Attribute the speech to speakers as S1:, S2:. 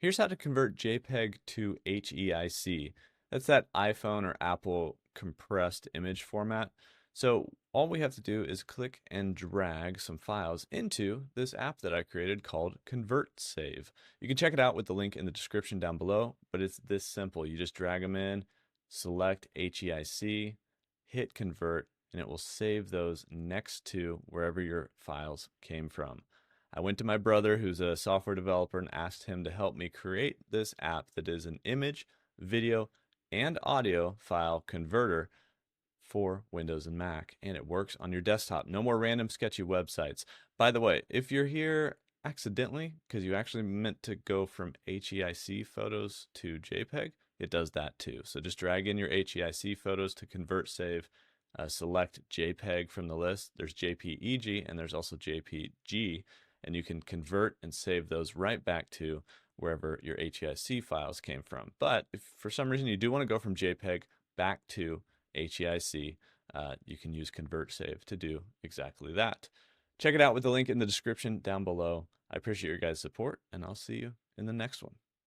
S1: Here's how to convert JPEG to HEIC. That's that iPhone or Apple compressed image format. So all we have to do is click and drag some files into this app that I created called ConvertSave. You can check it out with the link in the description down below, but it's this simple. You just drag them in, select HEIC, hit convert, and it will save those next to wherever your files came from. I went to my brother, who's a software developer, and asked him to help me create this app that is an image, video, and audio file converter for Windows and Mac, and it works on your desktop. No more random sketchy websites. By the way, if you're here accidentally, because you actually meant to go from HEIC photos to JPEG, it does that too. So just drag in your HEIC photos to ConvertSave, select JPEG from the list. There's JPEG and there's also JPG, and you can convert and save those right back to wherever your HEIC files came from. But if for some reason you do want to go from JPEG back to HEIC, you can use ConvertSave to do exactly that. Check it out with the link in the description down below. I appreciate your guys' support, and I'll see you in the next one.